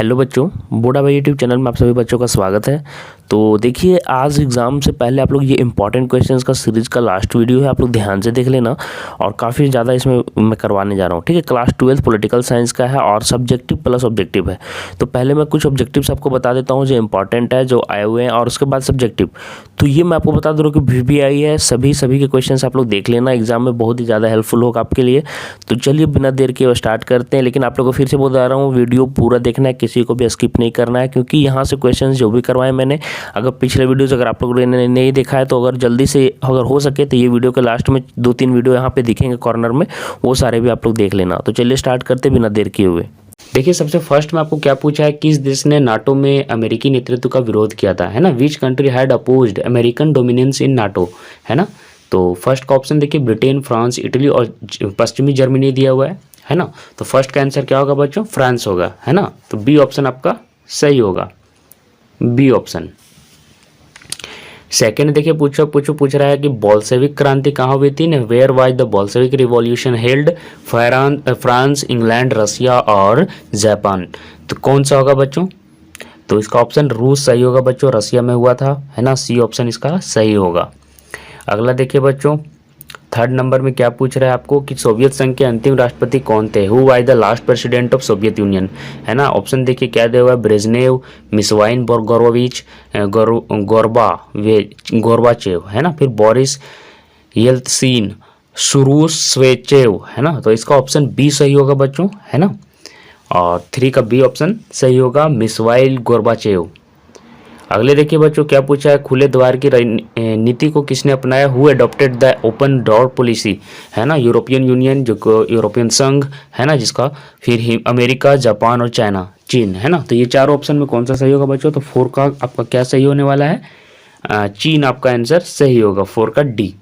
Hello बच्चों, बूढ़ा भाई यूट्यूब चैनल में आप सभी बच्चों का स्वागत है। तो देखिए, आज एग्ज़ाम से पहले आप लोग ये इंपॉर्टेंट क्वेश्चंस का सीरीज का लास्ट वीडियो है, आप लोग ध्यान से देख लेना। और काफ़ी ज़्यादा इसमें मैं करवाने जा रहा हूँ, ठीक है। क्लास 12 पॉलिटिकल साइंस का है और सब्जेक्टिव प्लस ऑब्जेक्टिव है। तो पहले मैं कुछ ऑब्जेक्टिव्स आपको बता देता हूँ जो इंपॉर्टेंट है, जो आए हुए हैं, और उसके बाद सब्जेक्टिव। तो ये मैं आपको बता दे रहा हूँ कि VBI है, सभी के क्वेश्चन आप लोग देख लेना, एग्जाम में बहुत ही ज़्यादा हेल्पफुल होगा आपके लिए। तो चलिए बिना देर के स्टार्ट करते हैं। लेकिन आप लोगों को फिर से बता रहा हूँ, वीडियो पूरा देखना है, किसी को भी स्किप नहीं करना है, क्योंकि यहाँ से क्वेश्चंस जो भी करवाए मैंने, अगर पिछले वीडियोस अगर आप लोगों ने नहीं देखा है तो अगर जल्दी से अगर हो सके तो ये वीडियो के लास्ट में 2-3 वीडियो यहाँ पे दिखेंगे कॉर्नर में, वो सारे भी आप लोग देख लेना। तो चलिए स्टार्ट करते बिना देर किए हुए। देखिए, सबसे फर्स्ट में आपको क्या पूछा है, किस देश ने नाटो में अमेरिकी नेतृत्व का विरोध किया था, है ना। Which country had opposed American dominance in NATO, है ना। तो फर्स्ट का ऑप्शन देखिए, ब्रिटेन, फ्रांस, इटली और पश्चिमी जर्मनी दिया हुआ है ना। तो फर्स्ट का आंसर क्या होगा बच्चों, फ्रांस होगा, है ना। तो बी ऑप्शन आपका सही होगा, बी ऑप्शन। सेकेंड देखिए, पूछ रहा है कि बोल्शेविक क्रांति कहाँ हुई थी, where was the Bolshevik revolution held, France, England, Russia और जापान। तो कौन सा होगा बच्चों, तो इसका ऑप्शन रूस सही होगा बच्चों, रसिया में हुआ था, है ना। सी ऑप्शन इसका सही होगा। अगला देखिए बच्चों, थर्ड नंबर में क्या पूछ रहा है आपको कि सोवियत संघ के अंतिम राष्ट्रपति कौन थे, who was the last president of Soviet union, है ना। ऑप्शन देखिए क्या दिया हुआ है, ब्रेजनेव, मिसवाइन बोरगोरोविच, गोरबाचेव, है ना। फिर बोरिस येल्त्सिन, शुरूश्वेचेव, है ना। तो इसका ऑप्शन बी सही होगा बच्चों, है ना। और 3 का बी ऑप्शन सही होगा, मिसवाइल गोरबाचेव। अगले देखिए बच्चों, क्या पूछा है, खुले द्वार की नीति को किसने अपनाया, who adopted the open door policy, है ना। यूरोपियन यूनियन, जो यूरोपियन संघ, है ना, जिसका। फिर अमेरिका, जापान और चाइना, चीन, है ना। तो ये चारों ऑप्शन में कौन सा सही होगा बच्चों, तो 4 का आपका क्या सही होने वाला है, चीन आपका आंसर सही होगा, 4 का डी।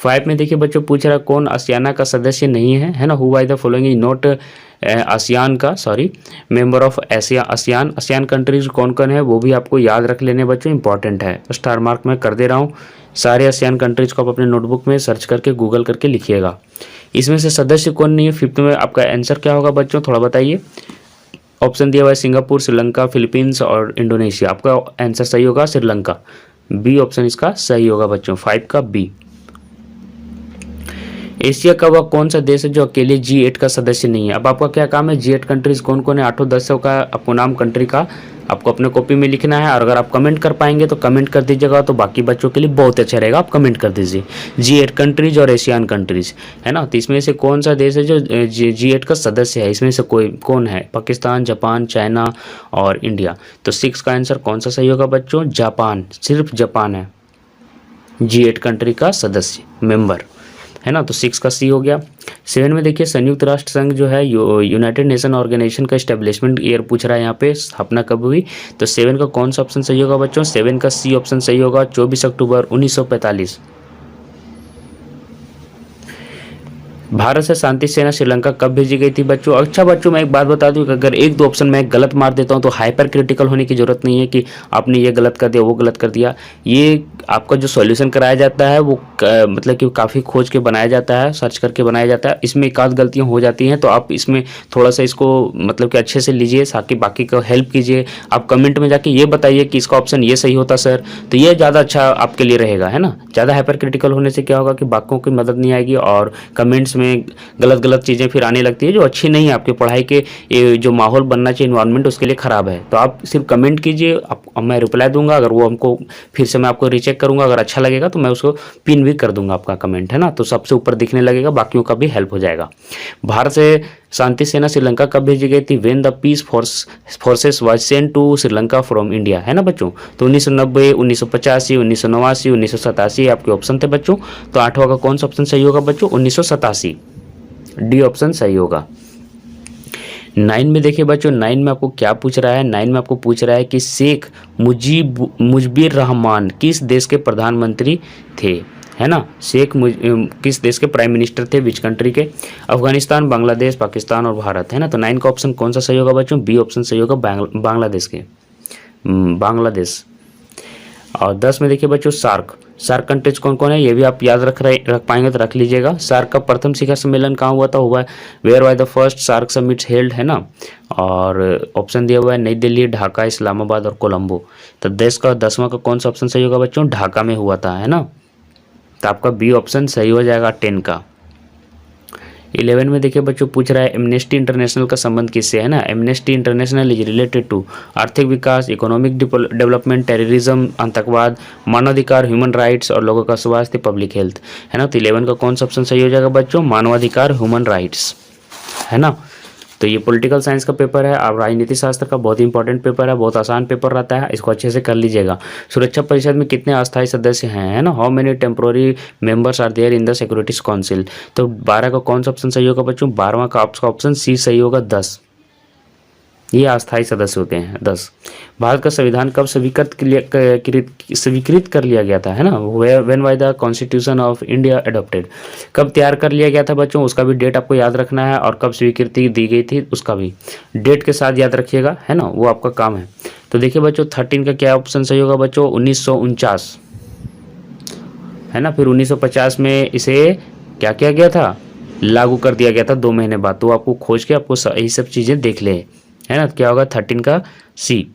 5 में देखिए बच्चों, पूछ रहा है कौन आसियाना का सदस्य नहीं है ना। Who by the following is not ASEAN का, sorry, member of ASEAN countries कौन कौन है, वो भी आपको याद रख लेने बच्चों, इंपॉर्टेंट है। स्टार मार्क में कर दे रहा हूँ, सारे आसियान कंट्रीज को आप अपने नोटबुक में सर्च करके गूगल करके लिखिएगा। इसमें से सदस्य कौन नहीं है, 5th में आपका आंसर क्या होगा बच्चों, थोड़ा बताइए। ऑप्शन दिया हुआ है सिंगापुर, श्रीलंका, फिलीपींस और इंडोनेशिया। आपका आंसर सही होगा श्रीलंका, बी ऑप्शन इसका सही होगा बच्चों, 5 का बी। एशिया का वह कौन सा देश है जो अकेले G8 का सदस्य नहीं है। अब आपका क्या काम है, G8 कंट्रीज कौन कौन है, 8-10 का आपको नाम कंट्री का आपको अपने कॉपी में लिखना है। और अगर आप कमेंट कर पाएंगे तो कमेंट कर दीजिएगा, तो बाकी बच्चों के लिए बहुत अच्छा रहेगा, आप कमेंट कर दीजिए G8 कंट्रीज और एशियन कंट्रीज, है ना। तो इसमें से कौन सा देश है जो G8 का सदस्य है, इसमें से कोई कौन है, पाकिस्तान, जापान, चाइना और इंडिया। तो 6 का आंसर कौन सा सही होगा बच्चों, जापान, सिर्फ जापान है G8 कंट्री का सदस्य मेंबर, है ना। तो 6 का सी हो गया। 7 में देखिए, संयुक्त राष्ट्र संघ जो है, यूनाइटेड नेशन ऑर्गेनाइजेशन का एस्टेब्लिशमेंट ईयर पूछ रहा है यहाँ पे, स्थापना कब हुई। तो 7 का कौन सा ऑप्शन सही होगा बच्चों, 7 का सी ऑप्शन सही होगा, 24 अक्टूबर 1945। भारत से शांति सेना श्रीलंका कब भेजी गई थी बच्चों। अच्छा बच्चों, मैं एक बात बता दूं कि अगर 1-2 ऑप्शन मैं गलत मार देता हूं तो हाइपर क्रिटिकल होने की जरूरत नहीं है कि आपने ये गलत कर दिया, वो गलत कर दिया। ये आपका जो सॉल्यूशन कराया जाता है वो मतलब कि काफ़ी खोज के बनाया जाता है, सर्च करके बनाया जाता है। इसमें एक आध गलतियाँ हो जाती हैं, तो आप इसमें थोड़ा सा इसको मतलब कि अच्छे से लीजिए, ताकि बाकी को हेल्प कीजिए। आप कमेंट में जाके ये बताइए कि इसका ऑप्शन ये सही होता सर, तो ये ज़्यादा अच्छा आपके लिए रहेगा, है ना। ज़्यादा हाइपर क्रिटिकल होने से क्या होगा कि बाकियों की मदद नहीं आएगी और कमेंट्स में गलत चीज़ें फिर आने लगती है, जो अच्छी नहीं है। आपके पढ़ाई के जो माहौल बनना चाहिए, इन्वायरमेंट, उसके लिए ख़राब है। तो आप सिर्फ कमेंट कीजिए, मैं रिप्लाई दूंगा। अगर वो हमको फिर से मैं आपको रीचेक करूंगा, अगर अच्छा लगेगा तो मैं उसको पिन भी कर दूंगा आपका कमेंट, है ना। तो सबसे ऊपर दिखने लगेगा, बाकियों का भी हेल्प हो जाएगा। भारत से शांति सेना श्रीलंका कब भेजी गई थी, when the peace forces was sent to Sri Lanka from India, है ना बच्चों। तो 1990, 1985, 1989, 1987 आपके ऑप्शन थे बच्चों। तो 8वां का कौन सा ऑप्शन सही होगा बच्चों, 1987, डी ऑप्शन सही होगा। 9 में देखिए बच्चों, 9 में आपको क्या पूछ रहा है, 9 में आपको पूछ रहा है कि शेख मुजीबुर रहमान किस देश के प्रधानमंत्री थे, है ना। किस देश के प्राइम मिनिस्टर थे, विच कंट्री के। अफगानिस्तान, बांग्लादेश, पाकिस्तान और भारत, है ना। तो 9 का ऑप्शन कौन सा सही होगा बच्चों, बी ऑप्शन सही होगा, बांग्लादेश के, बांग्लादेश। और 10 में देखिए बच्चों सार्क कंट्रीज कौन कौन है ये भी आप याद रख पाएंगे तो रख लीजिएगा। सार्क का प्रथम शिखर सम्मेलन कहाँ हुआ था, हुआ है where was the first SAARC summits held, है ना। और ऑप्शन दिया हुआ है नई दिल्ली, ढाका, इस्लामाबाद और कोलंबो। तो देश का 10वां का कौन सा ऑप्शन सही होगा बच्चों, ढाका में हुआ था, है ना। तो आपका बी ऑप्शन सही हो जाएगा 10 का। 11 में देखिए बच्चों पूछ रहा है एमनेस्टी इंटरनेशनल का संबंध किससे, है ना। Amnesty International is related to आर्थिक विकास, इकोनॉमिक डेवलपमेंट, टेररिज्म, आतंकवाद, मानवाधिकार, ह्यूमन राइट्स और लोगों का स्वास्थ्य, पब्लिक हेल्थ, है ना। तो 11 का कौन सा ऑप्शन सही हो जाएगा बच्चों, मानवाधिकार, ह्यूमन राइट्स, है ना। तो ये पॉलिटिकल साइंस का पेपर है और राजनीति शास्त्र का बहुत इंपॉर्टेंट पेपर है, बहुत आसान पेपर रहता है, इसको अच्छे से कर लीजिएगा। सुरक्षा परिषद में कितने अस्थायी सदस्य हैं, है ना। How many temporary members are there in the securities council. तो 12 का कौन सा ऑप्शन सही होगा बच्चों, 12वां का आपका ऑप्शन सी सही होगा, 10। ये अस्थायी सदस्य होते हैं 10। भारत का संविधान कब स्वीकृत कर लिया गया था, है ना। When was the constitution of India adopted, कब तैयार कर लिया गया था बच्चों, उसका भी डेट आपको याद रखना है और कब स्वीकृति दी गई थी उसका भी डेट के साथ याद रखिएगा, है ना, वो आपका काम है। तो देखिए बच्चों 13 का क्या ऑप्शन सही होगा बच्चों, 1949, है ना। फिर 1950 में इसे क्या किया गया था, लागू कर दिया गया था 2 महीने बाद। तो आपको खोज के आपको यही सब चीज़ें देख ले, है ना। क्या होगा 13 का सी।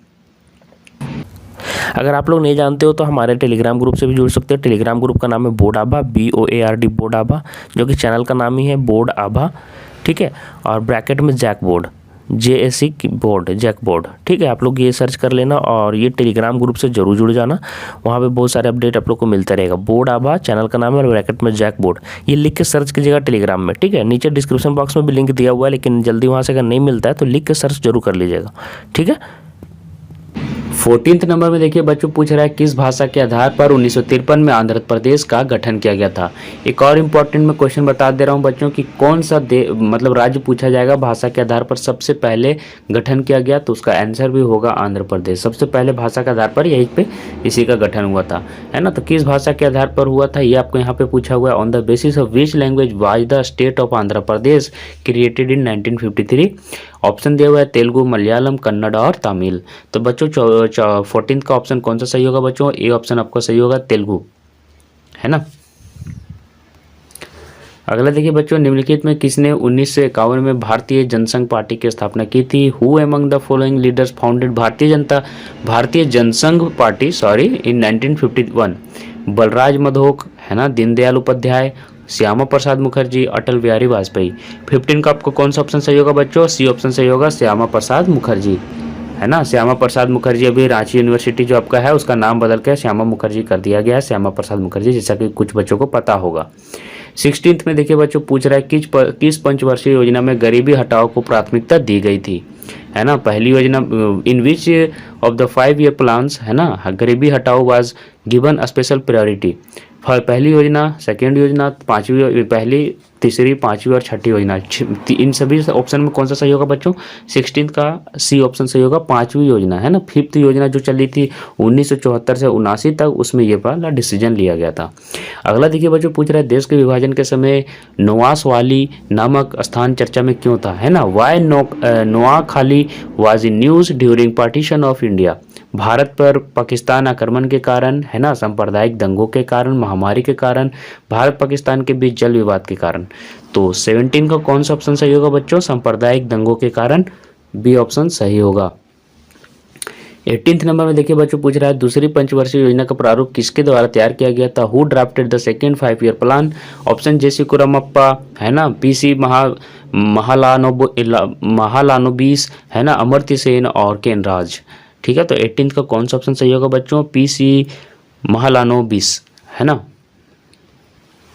अगर आप लोग नहीं जानते हो तो हमारे टेलीग्राम ग्रुप से भी जुड़ सकते हो। टेलीग्राम ग्रुप का नाम है बोर्ड आभा, BOARD बोर्ड आभा, जो कि चैनल का नाम ही है बोर्ड आभा, ठीक है। और ब्रैकेट में JAC board, JAC board, JAC board, ठीक है। आप लोग ये सर्च कर लेना और ये टेलीग्राम ग्रुप से जरूर जुड़ जाना, वहाँ पे बहुत सारे अपडेट आप लोग को मिलता रहेगा। बोर्ड आभा चैनल का नाम है और ब्रैकेट में जैक बोर्ड, ये लिख के सर्च कीजिएगा टेलीग्राम में, ठीक है। नीचे डिस्क्रिप्शन बॉक्स में भी लिंक दिया हुआ है, लेकिन जल्दी वहाँ से अगर नहीं मिलता है तो लिख के सर्च जरूर कर लीजिएगा, ठीक है। 14 नंबर में देखिए बच्चों पूछ रहा है किस भाषा के आधार पर 1953 में आंध्र प्रदेश का गठन किया गया था। एक और इम्पोर्टेंट मैं क्वेश्चन बता दे रहा हूं बच्चों कि कौन सा मतलब राज्य पूछा जाएगा भाषा के आधार पर सबसे पहले गठन किया गया, तो उसका आंसर भी होगा आंध्र प्रदेश। सबसे पहले भाषा के आधार पर यहीं पे इसी का गठन हुआ था, है ना। तो किस भाषा के आधार पर हुआ था ये आपको यहाँ पे पूछा हुआ है। On the basis of which language was the state of Andhra Pradesh created in 1953। Option दिया हुआ है तेलुगु, मलयालम, कन्नड़ और तमिल। तो बच्चों 14 का ऑप्शन कौन सा सही होगा बच्चों, ए ऑप्शन आपका सही होगा तेलुगु, है ना। अगला देखिए बच्चों निम्नलिखित में किसने 1951 में भारतीय जनसंघ पार्टी की स्थापना की थी। Who among the following leaders founded भारतीय जनसंघ पार्टी इन 1951। बलराज मधोक, है ना, दीनदयाल उपाध्याय, श्यामा प्रसाद मुखर्जी, अटल बिहारी वाजपेयी। 15 का आपको कौन सा ऑप्शन सही होगा बच्चों, सी ऑप्शन सही होगा, श्यामा प्रसाद मुखर्जी, है ना। श्यामा प्रसाद मुखर्जी अभी रांची यूनिवर्सिटी जो आपका है उसका नाम बदल के श्यामा मुखर्जी कर दिया गया है, श्यामा प्रसाद मुखर्जी, जैसा कि कुछ बच्चों को पता होगा। 16 में देखिए बच्चों पूछ रहा है किस पंचवर्षीय योजना में गरीबी हटाओ को प्राथमिकता दी गई थी, है ना। पहली योजना in which of the 5 year plans, है ना, गरीबी हटाओ वाज गिवन स्पेशल प्रायोरिटी। पहली योजना, सेकेंड योजना, पहली, तीसरी, पांचवी और छठी योजना। इन सभी ऑप्शन में कौन सा सही होगा बच्चों, 16 का सी ऑप्शन सही होगा, पांचवी योजना, है ना। 5th योजना जो चली थी 1974 से 79 तक, उसमें ये वाला डिसीजन लिया गया था। अगला देखिए बच्चों पूछ रहा है देश के विभाजन के समय नोआसवाली नामक स्थान चर्चा में क्यों था, है ना। Why Noakhali was in news during partition of India. Bharat पर पाकिस्तान आक्रमण के कारण, है ना, सांप्रदायिक दंगों के कारण, महामारी के कारण, भारत पाकिस्तान के बीच जल विवाद के कारण। तो 17 का कौन सा ऑप्शन सही होगा बच्चों, सांप्रदायिक दंगों के कारण, बी ऑप्शन सही होगा। 18 नंबर में देखिए बच्चों पूछ रहा है दूसरी पंचवर्षीय योजना का प्रारूप किसके द्वारा तैयार किया गया था। Who drafted the second 5 year plan. Option J C Kumarappa, है ना, PC महालानोबिस, है ना, अमर्त्य सेन और केनराज। ठीक है, तो 18 का कौन सा ऑप्शन सही होगा बच्चों, PC महालानोबिस, है ना,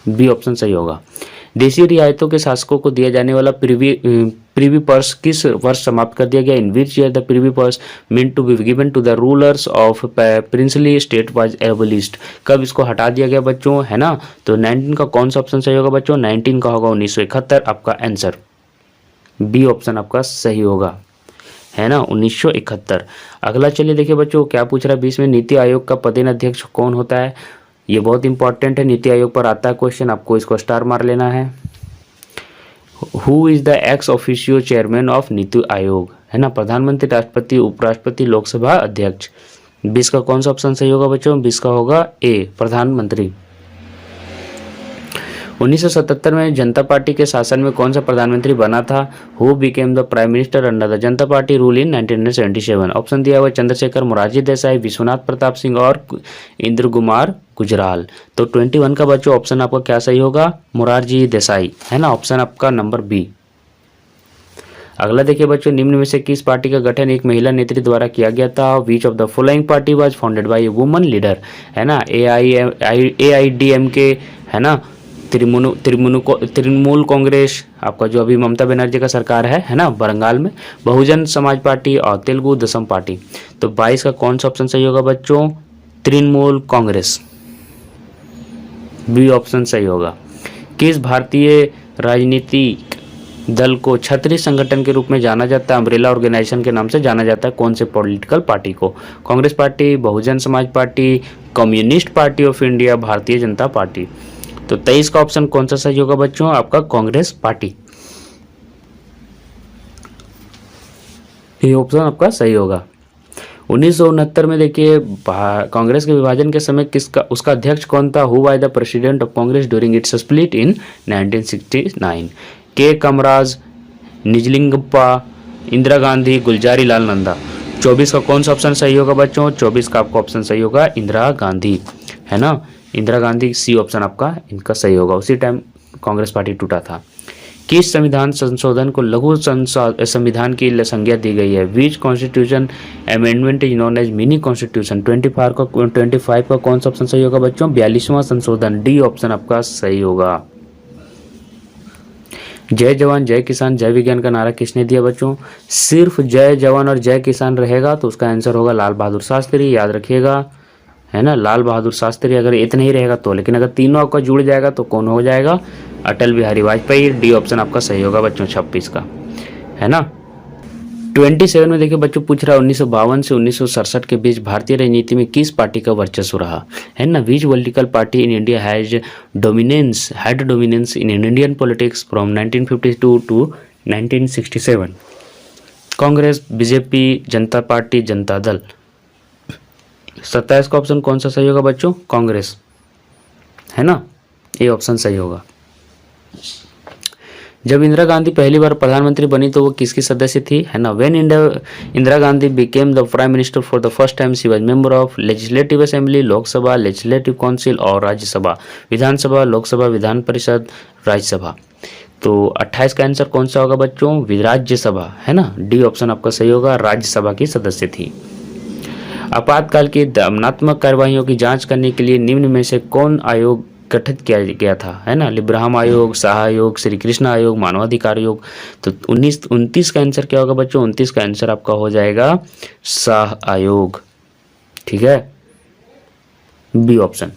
बी ऑप्शन सही होगा। देशी रियायतों के शासकों को दिया जाने वाला प्रीवी पर्स किस वर्ष समाप्त कर दिया गया। In which year the privy purse meant to be given to the rulers of princely state was abolished. कब इसको हटा दिया गया बच्चों, है ना। तो 19 का कौन सा ऑप्शन सही होगा बच्चों, 19 का होगा 1971, आपका आंसर बी ऑप्शन आपका सही होगा, है ना, 1971। अगला चलिए देखिए बच्चों क्या पूछ रहा है 20 में, नीति आयोग का पदेन अध्यक्ष कौन होता है। ये बहुत इंपॉर्टेंट है, नीति आयोग पर आता है क्वेश्चन, आपको इसको स्टार मार लेना है। Who is the ex officio chairman of NITI Aayog, है ना, प्रधानमंत्री, राष्ट्रपति, उपराष्ट्रपति, लोकसभा अध्यक्ष। 20 का कौन सा ऑप्शन सही होगा बच्चों? 20 का होगा ए, प्रधानमंत्री। 1977 में जनता पार्टी के शासन में कौन सा प्रधानमंत्री बना था? Who became the prime minister under the Janata party rule in 1977? Option दिया हुआ चंद्रशेखर मोरारजी देसाई, विश्वनाथ प्रताप सिंह और इंद्र कुमार गुजराल। तो 21 का बच्चों ऑप्शन आपका क्या सही होगा? मोरारजी देसाई, है ना, ऑप्शन आपका नंबर बी। अगला देखिए बच्चों, निम्न में से किस पार्टी का गठन एक महिला नेत्री द्वारा किया गया था? विच of the following party was founded by a woman leader? है ना, AIDMK, है ना, तृणमूल कांग्रेस, आपका जो अभी ममता बनर्जी का सरकार है ना बंगाल में, बहुजन समाज पार्टी और तेलुगु देशम पार्टी। तो 22 का कौन सा ऑप्शन सही होगा बच्चों? तृणमूल कांग्रेस, बी ऑप्शन सही होगा। किस भारतीय राजनीतिक दल को क्षत्रिय संगठन के रूप में जाना जाता है? अम्ब्रेला ऑर्गेनाइजेशन के नाम से जाना जाता है कौन से पॉलिटिकल पार्टी को? Congress party, Bahujan Samaj party, communist party of India, Bharatiya Janata party. तो 23 का ऑप्शन कौन सा सही होगा बच्चों? आपका कांग्रेस पार्टी, ये ऑप्शन आपका सही होगा। 1969 में देखिए कांग्रेस के विभाजन के समय किसका उसका अध्यक्ष कौन था? Who was the president of Congress during its split in 1969? के कामराज, निजलिंगप्पा, इंदिरा गांधी, गुलजारी लाल नंदा। 24 का कौन सा ऑप्शन सही होगा बच्चों? 24 का आपका ऑप्शन सही होगा इंदिरा गांधी, है ना, इंदिरा गांधी, सी ऑप्शन आपका इनका सही होगा। उसी टाइम कांग्रेस पार्टी टूटा था। किस संविधान संशोधन को लघु संविधान की संज्ञा दी गई है? Which constitution amendment is known as mini constitution? 25 का कौन सा ऑप्शन सही होगा बच्चों? 42वां संशोधन, डी ऑप्शन आपका सही होगा। जय जवान जय किसान जय विज्ञान का नारा किसने दिया बच्चों? सिर्फ जय जवान और जय किसान रहेगा तो उसका आंसर होगा लाल बहादुर शास्त्री, याद रखिएगा, है ना, लाल बहादुर शास्त्री। अगर इतना ही रहेगा तो, लेकिन अगर तीनों आपका जुड़ जाएगा तो कौन हो जाएगा? अटल बिहारी वाजपेयी, डी ऑप्शन आपका सही होगा बच्चों 26 का, है ना। 27 में देखिए बच्चों पूछ रहा है 1952 से 1967 के बीच भारतीय राजनीति में किस पार्टी का वर्चस्व रहा? है ना, which political party in India had dominance in Indian politics from 1952 to 1967? Congress, BJP, Janata Party, Janata Dal. 27 का ऑप्शन कौन सा सही होगा बच्चों? कांग्रेस, है ना, ये ऑप्शन सही होगा। जब इंदिरा गांधी पहली बार प्रधानमंत्री बनी तो वो किसकी सदस्य थी? है ना, when Indira Gandhi became the prime minister for the first time she was member of legislative assembly, Lok Sabha, legislative council और राज्यसभा, विधानसभा, लोकसभा, विधान परिषद, राज्यसभा। तो 28 का आंसर कौन सा होगा बच्चों? राज्यसभा, है ना, डी ऑप्शन आपका सही होगा, राज्यसभा की सदस्य थी। आपातकाल की दमनात्मक कार्यवाहियों की जांच करने के लिए निम्न में से कौन आयोग गठित किया गया था? है ना, लिब्राहम आयोग, शाह आयोग, श्री कृष्ण आयोग, मानवाधिकार आयोग। तो 29 का आंसर क्या होगा बच्चों? 29 का आंसर आपका हो जाएगा शाह आयोग, ठीक है, बी ऑप्शन।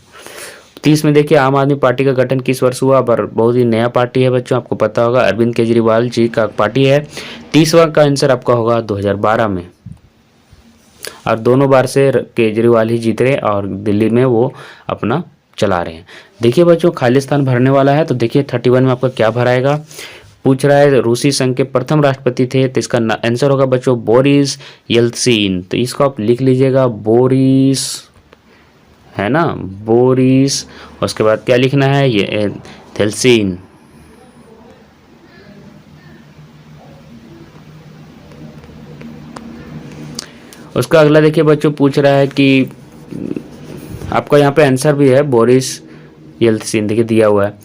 30 में देखिए आम आदमी पार्टी का गठन किस वर्ष हुआ? पर बहुत ही नया पार्टी है बच्चों, आपको पता होगा, अरविंद केजरीवाल जी का पार्टी है। 30वां का आंसर आपका होगा 2012 में, और दोनों बार से केजरीवाल ही जीत रहे और दिल्ली में वो अपना चला रहे हैं। देखिए बच्चों खाली स्थान भरने वाला है, तो देखिए 31 में आपका क्या भराएगा? पूछ रहा है रूसी संघ के प्रथम राष्ट्रपति थे, तो इसका आंसर होगा बच्चों बोरिस येल्त्सिन। तो इसको आप लिख लीजिएगा बोरिस, है ना, बोरिस, उसके बाद क्या लिखना है? ये येल्त्सिन। उसका अगला देखिए बच्चों पूछ रहा है कि आपका यहाँ पे आंसर भी है बोरिस येल्त्सिन, देखिए दिया हुआ है।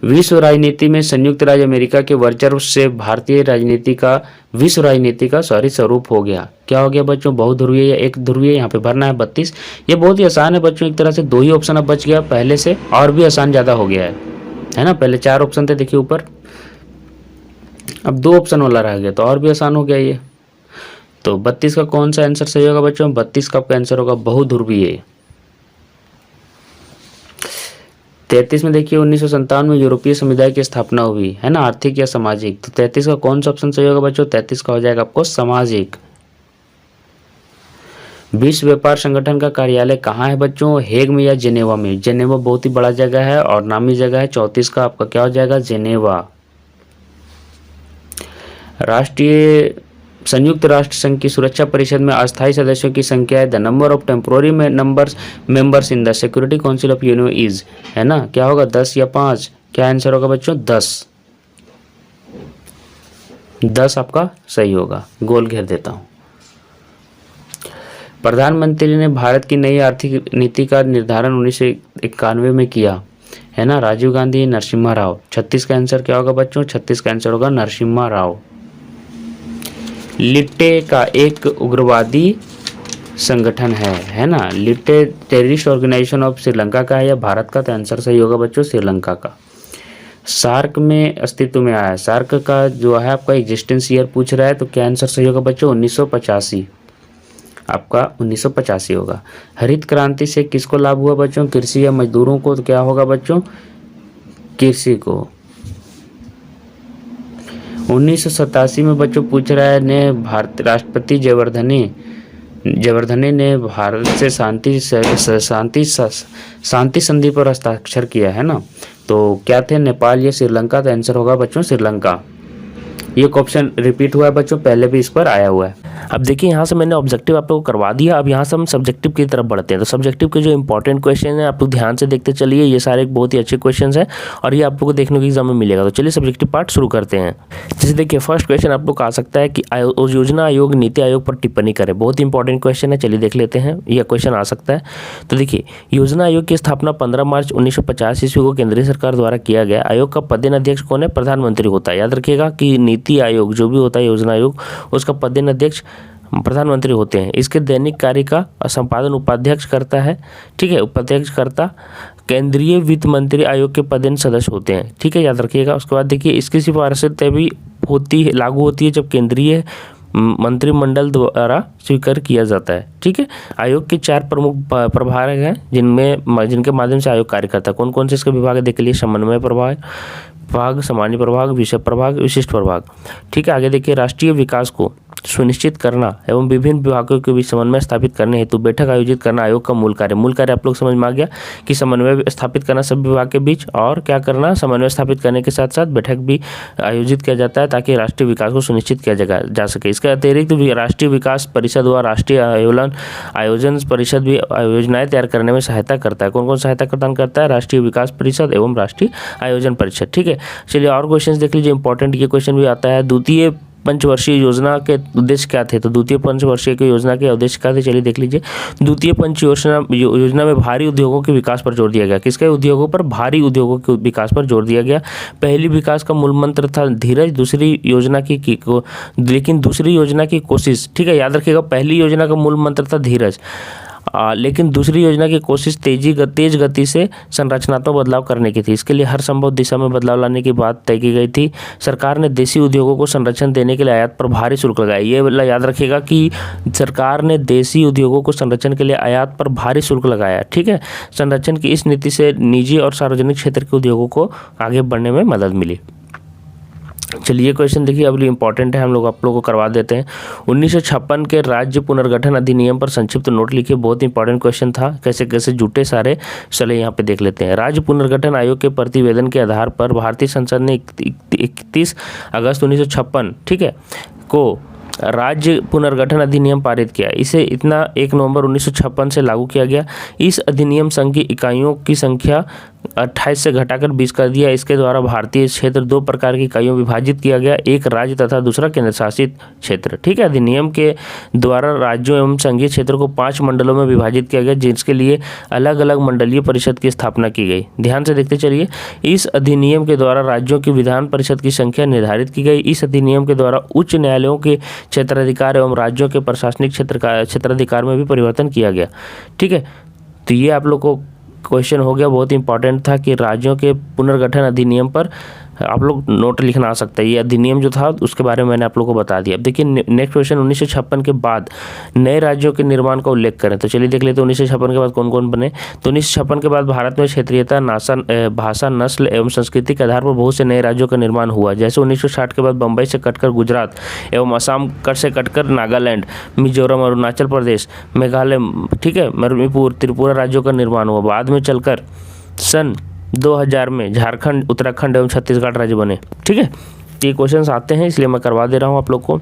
विश्व राजनीति में संयुक्त राज्य अमेरिका के वर्चस्व से भारतीय राजनीति का विश्व राजनीति का स्वरूप हो गया। क्या हो गया बच्चों? बहुध्रुवीय या एक ध्रुवीय? यहाँ पे भरना है 32। ये बहुत ही आसान है बच्चों, एक तरह से 2 ही ऑप्शन अब बच गया पहले से, और भी आसान ज़्यादा हो गया है ना। पहले 4 ऑप्शन थे देखिए ऊपर, अब 2 ऑप्शन वाला रह गया, तो और भी आसान हो गया ये। तो 32 का कौन सा आंसर सही होगा बच्चों? 32 का आपका आंसर होगा बहुध्रुवीय। 33 में देखिए 1957 में यूरोपीय समुदाय की स्थापना हुई, है ना, आर्थिक या सामाजिक। तो 33 का कौन सा ऑप्शन सही होगा बच्चों? 33 का हो जाएगा आपको सामाजिक। विश्व व्यापार संगठन का कार्यालय कहाँ है बच्चों? हेग में या जेनेवा में? जेनेवा बहुत ही बड़ा जगह है और नामी जगह है। 34 का आपका क्या हो जाएगा? जेनेवा। राष्ट्रीय संयुक्त राष्ट्र संघ की सुरक्षा परिषद में अस्थायी सदस्यों की संख्या है, the number of temporary members in the security council of UN is, है ना, क्या होगा 10 या 5, क्या आंसर होगा बच्चों 10 आपका सही होगा, गोल घेर देता हूँ। प्रधानमंत्री ने भारत की नई आर्थिक नीति का निर्धारण 1991 में किया, है ना, राजीव गांधी, नरसिम्हा राव। 36 का आंसर क्या होगा बच्चों, 36 का आंसर होगा नरसिम्हा राव। लिट्टे का एक उग्रवादी संगठन है ना, लिट्टे टेररिस्ट ऑर्गेनाइजेशन ऑफ श्रीलंका का है या भारत का, तो आंसर सही होगा बच्चों श्रीलंका का। सार्क में अस्तित्व में आया है, सार्क का जो है आपका एग्जिस्टेंस ईयर पूछ रहा है, तो क्या आंसर सही होगा बच्चों 1985, आपका 1985 होगा। हरित क्रांति से किसको लाभ हुआ बच्चों, कृषि या मजदूरों को, तो क्या होगा बच्चों कृषि को। 1987 में बच्चों पूछ रहा है ने भारत राष्ट्रपति जयवर्धने ने भारत से शांति संधि पर हस्ताक्षर किया, है ना, तो क्या थे नेपाल या श्रीलंका, तो आंसर होगा बच्चों श्रीलंका। ये क्वेश्चन रिपीट हुआ है बच्चों, पहले भी इस पर आया हुआ है। अब देखिए यहाँ से मैंने ऑब्जेक्टिव आप लोगों को करवा दिया, अब यहाँ से हम सब्जेक्टिव की तरफ बढ़ते हैं। तो सब्जेक्टिव के जो इंपॉर्टेंट क्वेश्चन है आप लोग ध्यान से देखते चलिए, ये सारे बहुत ही अच्छे क्वेश्चन हैं और ये आप लोग को देखने को एग्जाम में मिलेगा। तो चलिए सब्जेक्टिव पार्ट शुरू करते हैं। जैसे देखिए फर्स्ट क्वेश्चन आप लोग का आ सकता है कि योजना आयोग नीति आयोग पर टिप्पणी करें, बहुत ही इंपॉर्टेंट क्वेश्चन है, चलिए देख लेते हैं, यह क्वेश्चन आ सकता है। तो देखिए योजना आयोग की स्थापना 15 मार्च 1950 ईस्वी को केंद्रीय सरकार द्वारा किया गया। आयोग का पदेन अध्यक्ष कौन है, प्रधानमंत्री होता है। याद रखिएगा कि नीति आयोग जो भी होता है योजना आयोग, उसका पदेन अध्यक्ष प्रधानमंत्री होते हैं। इसके दैनिक कार्य का संपादन उपाध्यक्ष करता है, ठीक है, उपाध्यक्ष करता केंद्रीय वित्त मंत्री आयोग के पदेन सदस्य होते हैं, ठीक है, याद रखिएगा। उसके बाद देखिए इसकी सिफारिशें तभी होती है, लागू होती है जब केंद्रीय मंत्रिमंडल द्वारा स्वीकार किया जाता है, ठीक है। आयोग के 4 प्रमुख प्रभाग हैं जिनके माध्यम से आयोग कार्य करता है। कौन कौन से इसके विभाग है देख लीजिए, समन्वय प्रभाग, सामान्य प्रभाग, विषय प्रभाग, विशिष्ट प्रभाग, ठीक है। आगे देखिए राष्ट्रीय विकास को सुनिश्चित करना एवं विभिन्न विभागों के बीच समन्वय स्थापित करने हेतु बैठक आयोजित करना आयोग का मूल कार्य आप लोग समझ में आ गया कि समन्वय स्थापित करना सब विभाग के बीच, और क्या करना, समन्वय स्थापित करने के साथ साथ बैठक भी आयोजित किया जाता है ताकि राष्ट्रीय विकास को सुनिश्चित किया जा सके। इसके अतिरिक्त भी राष्ट्रीय विकास परिषद व राष्ट्रीय आयोजन परिषद भी योजनाएं तैयार करने में सहायता करता है। कौन कौन सहायता प्रदान करता है, राष्ट्रीय विकास परिषद एवं राष्ट्रीय आयोजन परिषद, ठीक है। चलिए और क्वेश्चन देख लीजिए, इंपॉर्टेंट ये क्वेश्चन भी आता है। द्वितीय पंचवर्षीय योजना के उद्देश्य क्या थे, तो द्वितीय पंचवर्षीय की योजना के उद्देश्य क्या थे, चलिए देख लीजिए। द्वितीय पंच योजना में भारी उद्योगों के विकास पर जोर दिया गया। किसके उद्योगों पर, भारी उद्योगों के विकास पर जोर दिया गया। पहली विकास का मूल मंत्र था धीरज, दूसरी योजना की कोशिश, ठीक है, याद रखिएगा पहली योजना का मूल मंत्र था धीरज, लेकिन दूसरी योजना की कोशिश तेज गति से संरचनात्मक बदलाव करने की थी। इसके लिए हर संभव दिशा में बदलाव लाने की बात तय की गई थी। सरकार ने देसी उद्योगों को संरक्षण देने के लिए आयात पर भारी शुल्क लगाया। ये याद रखिएगा कि सरकार ने देसी उद्योगों को संरक्षण के लिए आयात पर भारी शुल्क लगाया, ठीक है। संरक्षण की इस नीति से निजी और सार्वजनिक क्षेत्र के उद्योगों को आगे बढ़ने में मदद मिली। चलिए क्वेश्चन देखिए अब इंपॉर्टेंट है, हम लोग आप लोगों को करवा देते हैं। 1956 के राज्य पुनर्गठन अधिनियम पर संक्षिप्त नोट लिखिए, बहुत इंपॉर्टेंट क्वेश्चन था, कैसे कैसे जुटे सारे, चलिए यहाँ पे देख लेते हैं। राज्य पुनर्गठन आयोग के प्रतिवेदन के आधार पर भारतीय संसद ने 31 अगस्त 1956, ठीक है, को राज्य पुनर्गठन अधिनियम पारित किया। इसे 1 नवंबर 1956 से लागू किया गया। इस अधिनियम संघ की इकाइयों की संख्या 28 से घटाकर 20 कर दिया। इसके द्वारा भारतीय क्षेत्र 2 प्रकार की इकाइयों विभाजित किया गया, एक राज्य तथा दूसरा केंद्र शासित क्षेत्र, ठीक है। अधिनियम के द्वारा राज्यों एवं संघीय क्षेत्र को 5 मंडलों में विभाजित किया गया, जिसके लिए अलग अलग मंडलीय परिषद की स्थापना की गई। ध्यान से देखते चलिए, इस अधिनियम के द्वारा राज्यों की विधान परिषद की संख्या निर्धारित की गई। इस अधिनियम के द्वारा उच्च न्यायालयों के क्षेत्राधिकार एवं राज्यों के प्रशासनिक क्षेत्राधिकार में भी परिवर्तन किया गया, ठीक है। तो ये आप लोग को क्वेश्चन हो गया, बहुत इंपॉर्टेंट था कि राज्यों के पुनर्गठन अधिनियम पर आप लोग नोट लिखना आ सकता है। ये अधिनियम जो था उसके बारे में मैंने आप लोगों को बता दिया। अब देखिए नेक्स्ट क्वेश्चन, 1956 के बाद नए राज्यों के निर्माण का उल्लेख करें। तो चलिए देख लेते हैं 1956 के बाद कौन कौन बने। तो 1956 के बाद भारत में क्षेत्रीयता, भाषा, नस्ल एवं संस्कृति के आधार पर बहुत से नए राज्यों का निर्माण हुआ। जैसे 1960 के बाद बम्बई से कटकर गुजरात एवं असम से कटकर नागालैंड, मिजोरम, अरुणाचल प्रदेश, मेघालय, ठीक है, मणिपुर, त्रिपुरा राज्यों का निर्माण हुआ। बाद में चलकर सन 2000 में झारखंड, उत्तराखंड एवं छत्तीसगढ़ राज्य बने, ठीक है। ये क्वेश्चंस आते हैं इसलिए मैं करवा दे रहा हूँ आप लोग को।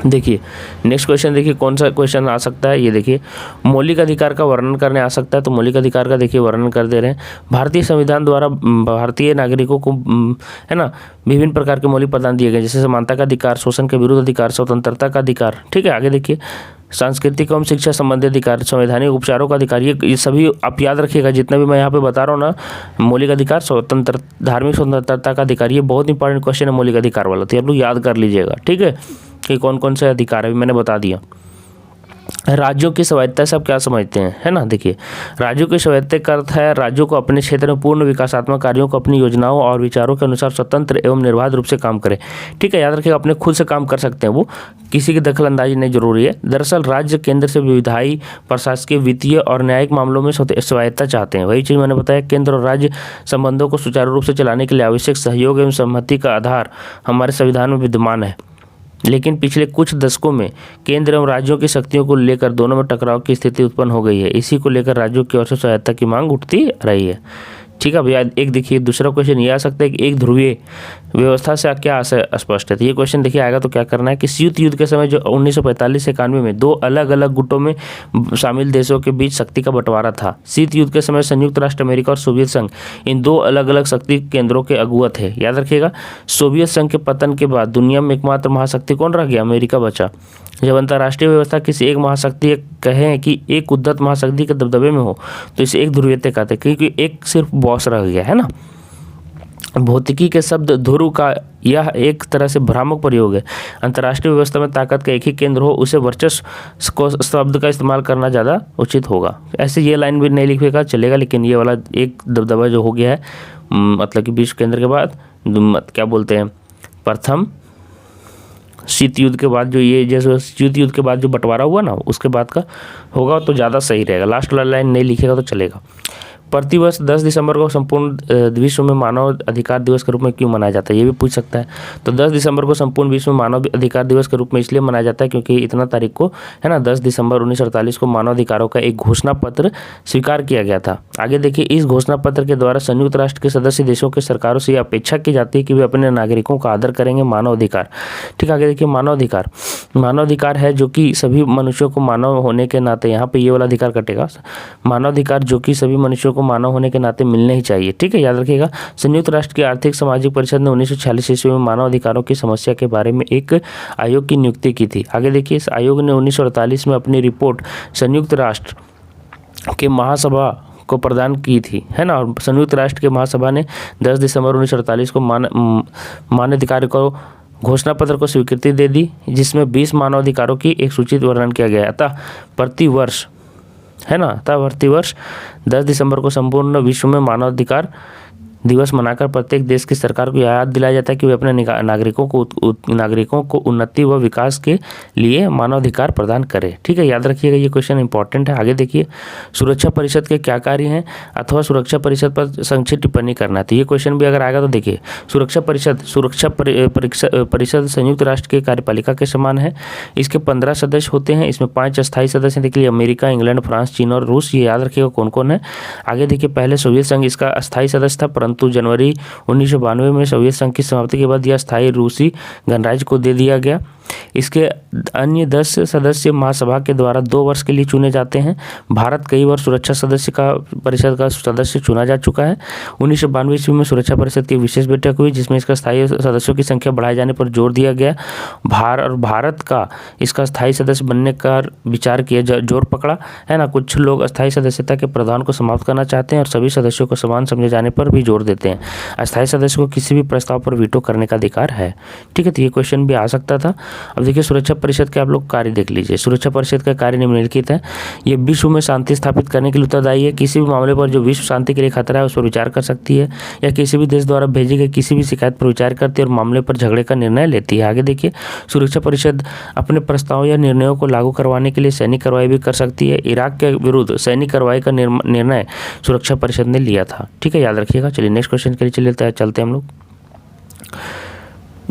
देखिए नेक्स्ट क्वेश्चन, देखिए कौन सा क्वेश्चन आ सकता है, ये देखिए मौलिक अधिकार का वर्णन करने आ सकता है। तो मौलिक अधिकार का देखिए वर्णन कर दे रहे हैं। भारतीय संविधान द्वारा भारतीय नागरिकों को है ना विभिन्न प्रकार के मौलिक प्रदान दिए गए, जैसे समानता का अधिकार, शोषण के विरुद्ध अधिकार, स्वतंत्रता का अधिकार। ठीक है, आगे देखिए सांस्कृतिक एवं शिक्षा संबंधी अधिकार, संवैधानिक उपचारों का अधिकार। ये सभी आप याद रखिएगा, जितना भी मैं यहाँ पे बता रहा हूँ ना, मौलिक अधिकार, स्वतंत्र, धार्मिक स्वतंत्रता का अधिकार, ये बहुत इंपॉर्टेंट क्वेश्चन है मौलिक अधिकार वाला, तो आप लोग याद कर लीजिएगा। ठीक है, कि कौन कौन से अधिकार है मैंने बता दिया। राज्यों की स्वायत्तता से आप क्या समझते हैं, है ना। देखिए राज्यों की स्वायत्तता का अर्थ है राज्यों को अपने क्षेत्र में पूर्ण विकासात्मक कार्यों को अपनी योजनाओं और विचारों के अनुसार स्वतंत्र एवं निर्बाध रूप से काम करें। ठीक है, याद रखिएगा अपने खुद से काम कर सकते हैं, वो किसी की दखल अंदाजी नहीं जरूरी है। दरअसल राज्य केंद्र से विधायी, प्रशासकीय, वित्तीय और न्यायिक मामलों में स्वायत्तता चाहते हैं। वही चीज़ मैंने बताया, केंद्र और राज्य संबंधों को सुचारू रूप से चलाने के लिए आवश्यक सहयोग एवं सहमति का आधार हमारे संविधान में विद्यमान है, लेकिन पिछले कुछ दशकों में केंद्र एवं राज्यों की शक्तियों को लेकर दोनों में टकराव की स्थिति उत्पन्न हो गई है। इसी को लेकर राज्यों की ओर से सहायता की मांग उठती रही है। ठीक है भैया, एक देखिए दूसरा क्वेश्चन ये आ सकता है कि एक ध्रुवीय व्यवस्था से क्या स्पष्ट है। तो ये क्वेश्चन देखिए आएगा तो क्या करना है कि शीत युद्ध के समय जो 1945 से 91 में दो अलग अलग गुटों में शामिल देशों के बीच शक्ति का बंटवारा था। शीत युद्ध के समय संयुक्त राष्ट्र अमेरिका और सोवियत संघ इन दो अलग अलग शक्ति केंद्रों के अगुआ थे। याद रखिएगा, सोवियत संघ के पतन के बाद दुनिया में एकमात्र महाशक्ति कौन रह गया, अमेरिका बचा। जब अंतर्राष्ट्रीय व्यवस्था किसी एक महाशक्ति कहें कि एक उद्धत महाशक्ति के दबदबे में हो तो इसे एक ध्रुवीयता कहते हैं, क्योंकि एक सिर्फ बॉस रह गया है ना। भौतिकी के शब्द ध्रुव का यह एक तरह से भ्रामक प्रयोग है। अंतर्राष्ट्रीय व्यवस्था में ताकत का एक ही केंद्र हो, उसे वर्चस्व को शब्द का इस्तेमाल करना ज़्यादा उचित होगा। ऐसे ये लाइन भी नहीं लिखेगा चलेगा, लेकिन ये वाला एक दबदबा जो हो गया है, मतलब कि विश्व केंद्र के बाद क्या बोलते हैं, प्रथम शीत युद्ध के बाद जो ये जैसे शीत युद्ध के बाद जो बंटवारा हुआ ना, उसके बाद का होगा तो ज़्यादा सही रहेगा। लास्ट वाला लाइन नहीं लिखेगा तो चलेगा। प्रतिवर्ष 10 दिसंबर को संपूर्ण विश्व में मानव अधिकार दिवस के रूप में क्यों मनाया जाता है, ये भी पूछ सकता है। तो 10 दिसंबर को संपूर्ण विश्व में मानव अधिकार दिवस के रूप में इसलिए मनाया जाता है क्योंकि इतना तारीख को है ना 10 दिसंबर 1948 को मानव अधिकारों का एक घोषणा पत्र स्वीकार किया गया था। आगे देखिए, इस घोषणा पत्र के द्वारा संयुक्त राष्ट्र के सदस्य देशों के सरकारों से यह अपेक्षा की जाती है कि वे अपने नागरिकों का आदर करेंगे। मानव अधिकार, ठीक है, आगे देखिए मानव अधिकार है जो कि सभी मनुष्यों को मानव होने के नाते, यहाँ पे ये वाला अधिकार कटेगा, मानव अधिकार जो कि सभी मनुष्यों को मानव होने के नाते मिलने ही चाहिए। ठीक है, याद रखिएगा। संयुक्त राष्ट्र की आर्थिक सामाजिक परिषद ने 1946 ईस्वी में मानव अधिकारों की समस्या के बारे में एक आयोग की नियुक्ति की थी। आगे देखिए, इस आयोग ने 1948 में अपनी रिपोर्ट संयुक्त राष्ट्र के महासभा को प्रदान की थी, है ना। और संयुक्त राष्ट्र के महासभा ने 10 दिसंबर 1948 को मानव अधिकार को घोषणा पत्र को स्वीकृति दे दी, जिसमें 20 मानवाधिकारों की एक सूचित वर्णन किया गया है। अतः प्रतिवर्ष 10 दिसंबर को संपूर्ण विश्व में मानवाधिकार दिवस मनाकर प्रत्येक देश की सरकार को याद दिलाया जाता है कि वे अपने नागरिकों को उन्नति व विकास के लिए मानवाधिकार प्रदान करें। ठीक है, याद रखिएगा, ये क्वेश्चन इंपॉर्टेंट है। आगे देखिए, सुरक्षा परिषद के क्या कार्य हैं अथवा सुरक्षा परिषद पर संक्षिप्त टिप्पणी करना है। तो ये क्वेश्चन भी अगर आएगा तो देखिए, सुरक्षा परिषद संयुक्त राष्ट्र के कार्यपालिका के समान है। इसके 15 सदस्य होते हैं, इसमें 5 अस्थायी सदस्य। देखिए, अमेरिका, इंग्लैंड, फ्रांस, चीन और रूस, ये याद रखिएगा कौन कौन है। आगे देखिए, पहले सोवियत संघ इसका अस्थायी सदस्य था, परंतु जनवरी 1992 में सोवियत संघ की समाप्ति के बाद यह स्थायी रूसी गणराज्य को दे दिया गया। इसके अन्य 10 सदस्य महासभा के द्वारा 2 वर्ष के लिए चुने जाते हैं। भारत कई बार सुरक्षा परिषद का सदस्य चुना जा चुका है। 1992 ईस्वी में सुरक्षा परिषद की विशेष बैठक हुई, जिसमें इसका स्थायी सदस्यों की संख्या बढ़ाए जाने पर जोर दिया गया। भारत का इसका स्थायी सदस्य बनने का विचार किया जोर पकड़ा, है ना। कुछ लोग अस्थायी सदस्यता के प्रावधान को समाप्त करना चाहते हैं और सभी सदस्यों को समान समझे जाने पर भी जोर देते हैं। अस्थायी सदस्य को किसी भी प्रस्ताव पर वीटो करने का अधिकार है। ठीक है, तो ये क्वेश्चन भी आ सकता था। अब देखिए, सुरक्षा परिषद के आप लोग कार्य देख लीजिए। सुरक्षा परिषद का कार्य निम्नलिखित है। ये विश्व में शांति स्थापित करने के लिए उत्तरदायी है। किसी भी मामले पर जो विश्व शांति के लिए खतरा है उस पर विचार कर सकती है, या किसी भी देश द्वारा भेजी गई किसी भी शिकायत पर विचार करती है और मामले पर झगड़े का निर्णय लेती है। आगे देखिए, सुरक्षा परिषद अपने प्रस्ताव या निर्णयों को लागू करवाने के लिए सैनिक कार्रवाई भी कर सकती है। इराक के विरुद्ध सैनिक कार्रवाई का निर्णय सुरक्षा परिषद ने लिया था। ठीक है, याद रखिएगा। चलिए नेक्स्ट क्वेश्चन के लिए चलते हैं हम लोग।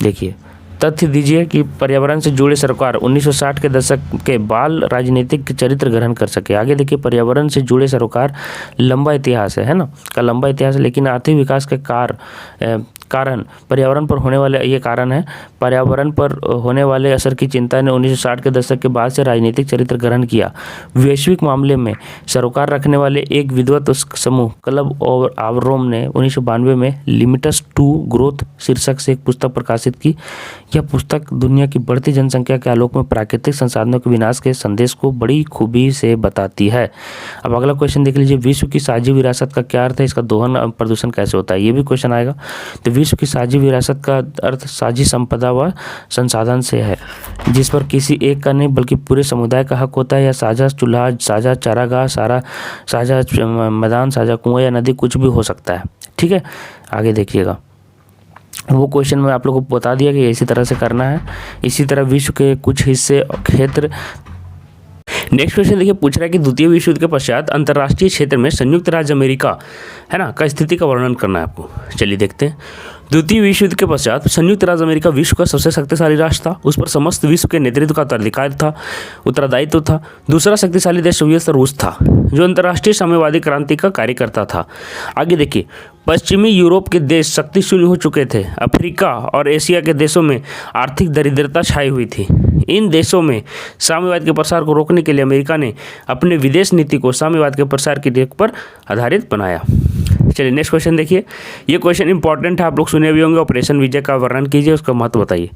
देखिए, तथ्य दीजिए कि पर्यावरण से जुड़े सरोकार 1960 के दशक के बाल राजनीतिक चरित्र ग्रहण कर सके। आगे देखिए, पर्यावरण से जुड़े सरोकार लंबा इतिहास है ना, का लंबा इतिहास है, लेकिन आर्थिक विकास के कार्य कारण पर्यावरण पर होने वाले, ये कारण है, पर्यावरण पर होने वाले असर की चिंता ने 1960 के दशक के बाद से राजनीतिक चरित्र ग्रहण किया। वैश्विक मामले में सरोकार रखने वाले एक विद्वत समूह क्लब और आवरोम ने 1992 में लिमिट्स टू ग्रोथ शीर्षक से एक पुस्तक प्रकाशित की। यह पुस्तक दुनिया की बढ़ती जनसंख्या के आलोक में प्राकृतिक संसाधनों के विनाश के संदेश को बड़ी खूबी से बताती है। अब अगला क्वेश्चन देख लीजिए, विश्व की साझी विरासत का क्या अर्थ है, इसका दोहन प्रदूषण कैसे होता है, ये भी क्वेश्चन आएगा। तो विश्व की साझी विरासत का अर्थ साझी संपदा व संसाधन से है, जिस पर किसी एक का नहीं बल्कि पूरे समुदाय का हक होता है। या साझा चूल्हा, साझा चारागाह, साझा मैदान, साझा कुआं या नदी, कुछ भी हो सकता है। ठीक है, आगे देखिएगा, वो क्वेश्चन में आप लोगों को बता दिया कि इसी तरह से करना है। इसी तरह विश्व के कुछ हिस्से क्षेत्र। नेक्स्ट क्वेश्चन देखिए, पूछ रहा है कि द्वितीय विश्व युद्ध के पश्चात अंतर्राष्ट्रीय क्षेत्र में संयुक्त राज्य अमेरिका, है ना, का स्थिति का वर्णन करना है आपको। चलिए देखते हैं। द्वितीय विश्व युद्ध के पश्चात संयुक्त राज्य अमेरिका विश्व का सबसे शक्तिशाली राष्ट्र था। उस पर समस्त विश्व के नेतृत्व का उत्तरदायित्व था। दूसरा शक्तिशाली देश सोवियत रूस था, जो अंतर्राष्ट्रीय साम्यवादी क्रांति का कार्य करता था। आगे देखिए, पश्चिमी यूरोप के देश शक्तिशून्य हो चुके थे। अफ्रीका और एशिया के देशों में आर्थिक दरिद्रता छाई हुई थी। इन देशों में साम्यवाद के प्रसार को रोकने के लिए अमेरिका ने अपने विदेश नीति को साम्यवाद के प्रसार की देख पर आधारित बनाया। चलिए नेक्स्ट क्वेश्चन देखिए, ये क्वेश्चन इंपॉर्टेंट है, आप लोग सुने भी होंगे। ऑपरेशन विजय का वर्णन कीजिए, उसका महत्व बताइए।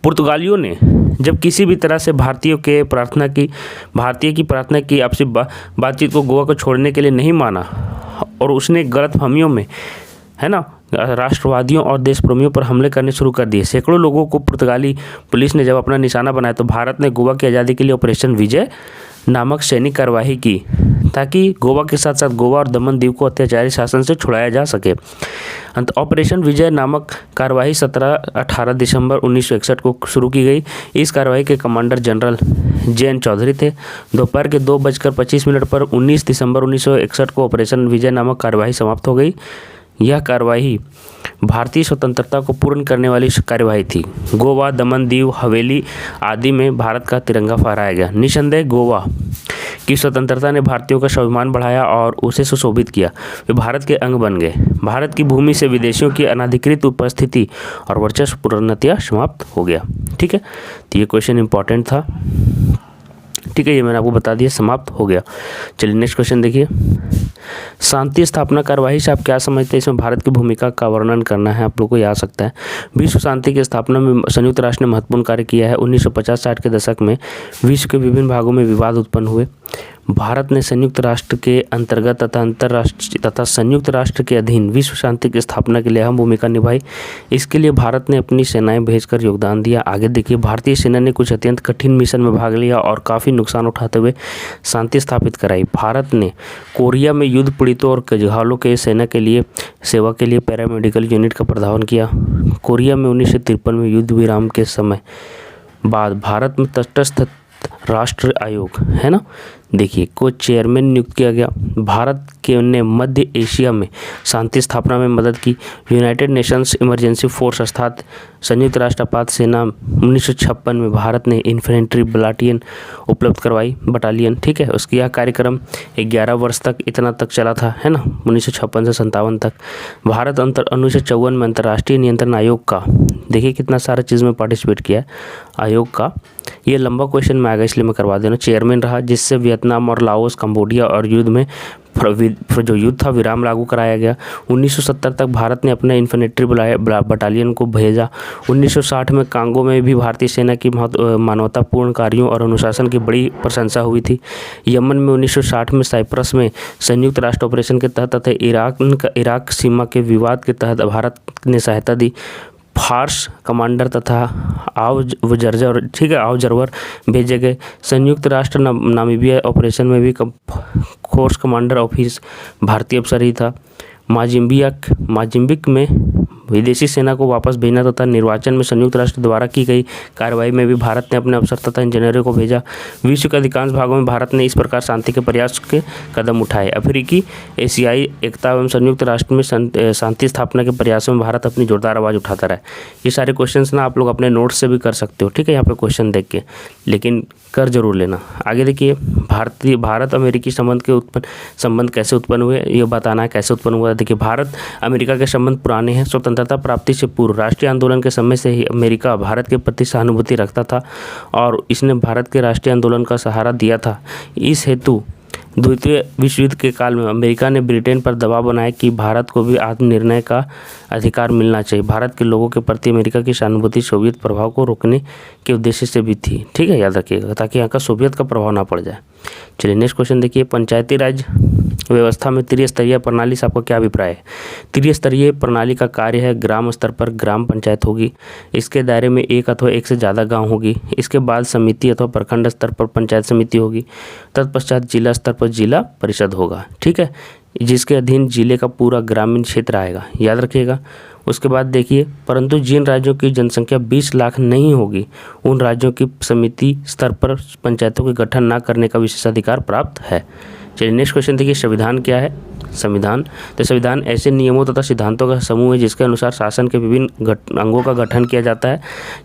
पुर्तगालियों ने जब किसी भी तरह से भारतीय की प्रार्थना की आपसी बातचीत को गोवा को छोड़ने के लिए नहीं माना, और उसने गलतफहमियों में, है ना, राष्ट्रवादियों और देशप्रेमियों पर हमले करने शुरू कर दिए। सैकड़ों लोगों को पुर्तगाली पुलिस ने जब अपना निशाना बनाया तो भारत ने गोवा की आज़ादी के लिए ऑपरेशन विजय नामक सैनिक कार्यवाही की, ताकि गोवा के साथ साथ गोवा और दमन द्वीप को अत्याचारी शासन से छुड़ाया जा सके। ऑपरेशन विजय नामक कार्यवाही 17-18 दिसंबर 1961 को शुरू की गई। इस कार्यवाही के कमांडर जनरल जे.एन. चौधरी थे। दोपहर के 2:25 पर 19 दिसंबर 1961 को ऑपरेशन विजय नामक कार्यवाही समाप्त हो गई। यह कार्यवाही भारतीय स्वतंत्रता को पूर्ण करने वाली कार्यवाही थी। गोवा, दमन दीव, हवेली आदि में भारत का तिरंगा फहराया गया। निसंदेह गोवा की स्वतंत्रता ने भारतीयों का स्वाभिमान बढ़ाया और उसे सुशोभित किया। वे भारत के अंग बन गए। भारत की भूमि से विदेशियों की अनाधिकृत उपस्थिति और वर्चस्व पूर्णतया समाप्त हो गया। ठीक है, तो ये क्वेश्चन इंपॉर्टेंट था। ठीक है, ये मैंने आपको बता दिया, समाप्त हो गया। चलिए नेक्स्ट क्वेश्चन देखिए, शांति स्थापना कार्यवाही से आप क्या समझते हैं, इसमें भारत की भूमिका का वर्णन करना है, आप लोग को ये आ सकता है। विश्व शांति की स्थापना में संयुक्त राष्ट्र ने महत्वपूर्ण कार्य किया है। 1950-60 के दशक में विश्व के विभिन्न भागों में विवाद उत्पन्न हुए। भारत ने संयुक्त राष्ट्र के अंतर्गत तथा अंतर्राष्ट्रीय तथा संयुक्त राष्ट्र के अधीन विश्व शांति की स्थापना के लिए अहम भूमिका निभाई। इसके लिए भारत ने अपनी सेनाएं भेजकर योगदान दिया। आगे देखिए, भारतीय सेना ने कुछ अत्यंत कठिन मिशन में भाग लिया और काफ़ी नुकसान उठाते हुए शांति स्थापित कराई। भारत ने कोरिया में युद्ध पीड़ितों और घायलों के सेना के लिए सेवा के लिए पैरामेडिकल यूनिट का प्रावधान किया। कोरिया में 1953 में युद्ध विराम के समय बाद भारत में तटस्थ राष्ट्र आयोग, है ना, देखिए, को चेयरमैन नियुक्त किया गया। भारत के ने मध्य एशिया में शांति स्थापना में मदद की। यूनाइटेड नेशंस इमरजेंसी फोर्स अर्थात संयुक्त राष्ट्र आपात सेना 1956 में भारत ने इन्फेंट्री बटालियन उपलब्ध करवाई, बटालियन। ठीक है, उसका यह कार्यक्रम 11 वर्ष तक इतना तक चला था, है ना, 1956 से 57 तक। भारत 1954 में अंतर्राष्ट्रीय नियंत्रण आयोग का, देखिए कितना सारा चीज़ में पार्टिसिपेट किया है, आयोग का, ये लंबा क्वेश्चन में आएगा इसलिए मैं करवा देना, चेयरमैन रहा, जिससे वियतनाम और लाओस, कंबोडिया और युद्ध में जो युद्ध था विराम लागू कराया गया। 1970 तक भारत ने अपने इन्फेंट्री बटालियन को भेजा। 1960 में कांगो में भी भारतीय सेना की मानवतापूर्ण कार्यों और अनुशासन की बड़ी प्रशंसा हुई थी। यमन में 1960 में साइप्रस में संयुक्त राष्ट्र ऑपरेशन के तहत तथा इराक सीमा के विवाद के तहत भारत ने सहायता दी। फार्स कमांडर तथा ऑब्जर्वर भेजे गए। संयुक्त राष्ट्र नामीबिया ऑपरेशन में भी फोर्स कमांडर ऑफिस भारतीय अफसर ही था। माजिम्बिक में विदेशी सेना को वापस भेजना तथा निर्वाचन में संयुक्त राष्ट्र द्वारा की गई कार्रवाई में भी भारत ने अपने अफसर तथा इंजीनियरों को भेजा। विश्व के अधिकांश भागों में भारत ने इस प्रकार शांति के प्रयास के कदम उठाए। अफ्रीकी एशियाई एकता एवं संयुक्त राष्ट्र में शांति स्थापना के प्रयासों में भारत अपनी जोरदार आवाज़ उठाता रहा। ये सारे क्वेश्चंस ना आप लोग अपने नोट्स से भी कर सकते हो, ठीक है, यहाँ पे क्वेश्चन देख के, लेकिन कर जरूर लेना। आगे देखिए, भारत अमेरिकी संबंध कैसे उत्पन्न हुए, ये बताना है कैसे उत्पन्न हुआ। देखिए, भारत अमेरिका के संबंध पुराने हैं। स्वतंत्रता स्वतंत्रता प्राप्ति से पूर्व राष्ट्रीय आंदोलन के समय से ही अमेरिका भारत के प्रति सहानुभूति रखता था और इसने भारत के राष्ट्रीय आंदोलन का सहारा दिया था। इस हेतु द्वितीय विश्व युद्ध के काल में अमेरिका ने ब्रिटेन पर दबाव बनाया कि भारत को भी आत्मनिर्णय का अधिकार मिलना चाहिए। भारत के लोगों के प्रति अमेरिका की सहानुभूति सोवियत प्रभाव को रोकने के उद्देश्य से भी थी। ठीक है, याद रखिएगा, ताकि यहाँ का सोवियत का प्रभाव ना पड़ जाए। चलिए नेक्स्ट क्वेश्चन देखिए, पंचायती राज व्यवस्था में त्रिस्तरीय प्रणाली से आपका क्या अभिप्राय है? त्रिस्तरीय प्रणाली का कार्य है ग्राम स्तर पर ग्राम पंचायत होगी, इसके दायरे में एक अथवा एक से ज़्यादा गांव होगी, इसके बाद समिति अथवा प्रखंड स्तर पर पंचायत समिति होगी, तत्पश्चात जिला स्तर पर जिला परिषद होगा। ठीक है, जिसके अधीन जिले का पूरा ग्रामीण क्षेत्र आएगा, याद रखिएगा। उसके बाद देखिए, परंतु जिन राज्यों की जनसंख्या 20 लाख नहीं होगी उन राज्यों की समिति स्तर पर पंचायतों के गठन न करने का विशेषाधिकार प्राप्त है। चलिए नेक्स्ट क्वेश्चन देखिए, संविधान क्या है? संविधान, तो संविधान ऐसे नियमों तथा सिद्धांतों का समूह है जिसके अनुसार शासन के विभिन्न अंगों का गठन किया जाता है,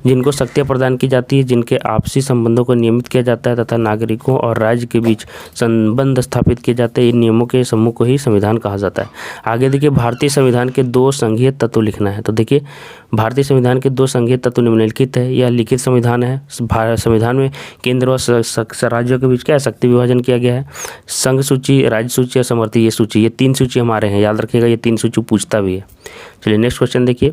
जिनको शक्तियाँ प्रदान की जाती है, जिनके आपसी संबंधों को नियमित किया जाता है तथा नागरिकों और राज्य के बीच संबंध स्थापित किए जाते हैं। इन नियमों के समूह को ही संविधान कहा जाता है। आगे देखिए, भारतीय संविधान के 2 संघीय तत्व लिखना है। तो देखिए, भारतीय संविधान के 2 संघीय तत्व निम्नलिखित है। यह लिखित संविधान है। संविधान में केंद्र और राज्यों के बीच क्या शक्ति विभाजन किया गया है? संघ सूची, राज्य सूची और समवर्ती सूची, ये 3 सूची हमारे हैं, याद रखिएगा, ये 3 सूची पूछता भी है। चलिए नेक्स्ट क्वेश्चन देखिए,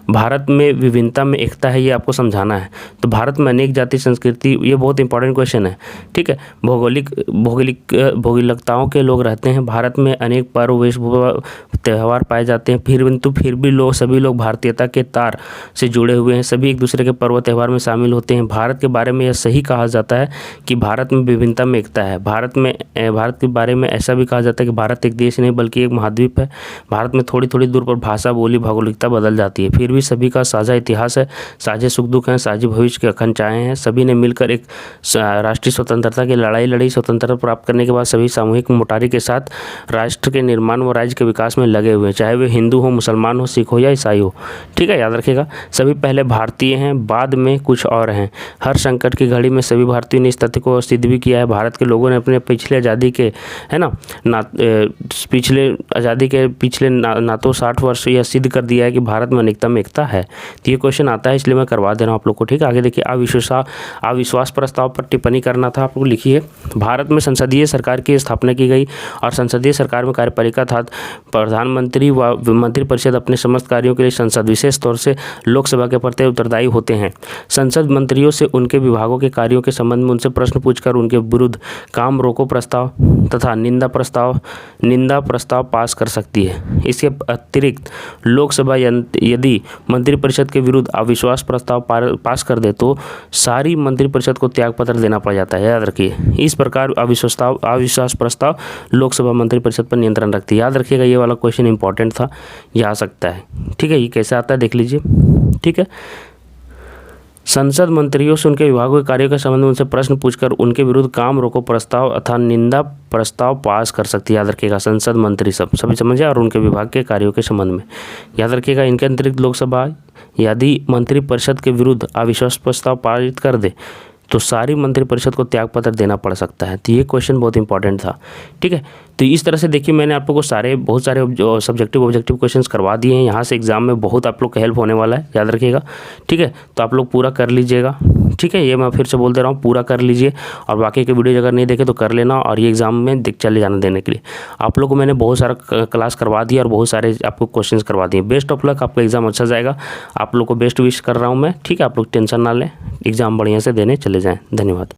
भारत में विभिन्नता में एकता है, ये आपको समझाना है। तो भारत में अनेक जाति संस्कृति, ये बहुत इंपॉर्टेंट क्वेश्चन है। ठीक है, भौगोलिकताओं के लोग रहते हैं। भारत में अनेक पर्व वेशभूषा त्यौहार पाए जाते हैं, फिर भी सभी लोग भारतीयता के तार से जुड़े हुए हैं। सभी एक दूसरे के पर्व त्यौहार में शामिल होते हैं। भारत के बारे में यह सही कहा जाता है कि भारत में विभिन्नता में एकता है। भारत के बारे में ऐसा भी कहा जाता है कि भारत एक देश नहीं बल्कि एक महाद्वीप है। भारत में थोड़ी थोड़ी दूर पर भाषा, बोली, भौगोलिकता बदल जाती है, फिर भी सभी का साझा इतिहास है, साझे सुख दुख हैं, साझे भविष्य के अखंड चाहे हैं। सभी ने मिलकर एक राष्ट्रीय स्वतंत्रता की लड़ाई लड़ी। स्वतंत्रता प्राप्त करने के बाद सभी सामूहिक मोटारी के साथ राष्ट्र के निर्माण व राज्य के विकास में लगे हुए हैं, चाहे वे हिंदू हो, मुसलमान हो, सिख हो या ईसाई हो। ठीक है, याद रखिएगा, सभी पहले भारतीय हैं, बाद में कुछ और हैं। हर संकट की घड़ी में सभी भारतीयों ने इस तथ्य को सिद्ध भी किया है। भारत के लोगों ने अपने पिछले आज़ादी के पिछले ना तो 60 वर्ष यह सिद्ध कर दिया है कि भारत में अनेकता में एकता है। तो ये क्वेश्चन आता है, इसलिए मैं करवा दे रहा हूँ आप लोग को। ठीक है, आगे देखिए, अविश्वास प्रस्ताव पर टिप्पणी करना था, आप लोग लिखिए। भारत में संसदीय सरकार की स्थापना की गई और संसदीय सरकार में कार्यपालिका था प्रधानमंत्री व मंत्रिपरिषद अपने समस्त कार्यों के लिए संसद, विशेष तौर से लोकसभा के प्रति उत्तरदायी होते हैं। संसद मंत्रियों से उनके विभागों के कार्यों के संबंध में उनसे प्रश्न पूछकर उनके विरुद्ध काम रोको प्रस्ताव तथा निंदा प्रस्ताव पास कर सकती है। इसके अतिरिक्त लोकसभा यदि मंत्रिपरिषद के विरुद्ध अविश्वास प्रस्ताव पास कर दे तो सारी मंत्रिपरिषद को त्यागपत्र देना पड़ जाता है, याद रखिए। इस प्रकार अविश्वास प्रस्ताव लोकसभा मंत्रिपरिषद पर नियंत्रण रखती है। याद रखिएगा, ये वाला क्वेश्चन इंपॉर्टेंट था, ये आ सकता है। ठीक है, ये कैसे आता है देख लीजिए। ठीक है, संसद मंत्रियों से उनके विभागों के कार्यों के संबंध में उनसे प्रश्न पूछकर उनके विरुद्ध काम रोको प्रस्ताव अथवा निंदा प्रस्ताव पास कर सकती है। याद रखिएगा, संसद मंत्री सभी समझे, और उनके विभाग के कार्यों के संबंध में याद रखिएगा। इनके अतिरिक्त लोकसभा यदि मंत्रिपरिषद के विरुद्ध अविश्वास प्रस्ताव पारित कर दे तो सारी मंत्रिपरिषद को त्यागपत्र देना पड़ सकता है। तो ये क्वेश्चन बहुत इंपॉर्टेंट था। ठीक है, तो इस तरह से देखिए, मैंने आप लोगों को बहुत सारे सब्जेक्टिव ऑब्जेक्टिव क्वेश्चंस करवा दिए हैं। यहाँ से एग्जाम में बहुत आप लोग का हेल्प होने वाला है, याद रखिएगा। ठीक है, तो आप लोग पूरा कर लीजिएगा। ठीक है, ये मैं फिर से बोल दे रहा हूँ, पूरा कर लीजिए और बाकी के वीडियो अगर नहीं देखे तो कर लेना, और ये एग्जाम में चले जाना देने के लिए आप लोग को मैंने बहुत सारा क्लास करवा दिया और बहुत सारे आपको क्वेश्चंस करवा दिए। बेस्ट ऑफ लक, आपका एग्जाम अच्छा जाएगा। आप लोग को बेस्ट विश कर रहा हूँ मैं। ठीक है, आप लोग टेंशन ना लें, एग्जाम बढ़िया से देने चले जाएँ। धन्यवाद।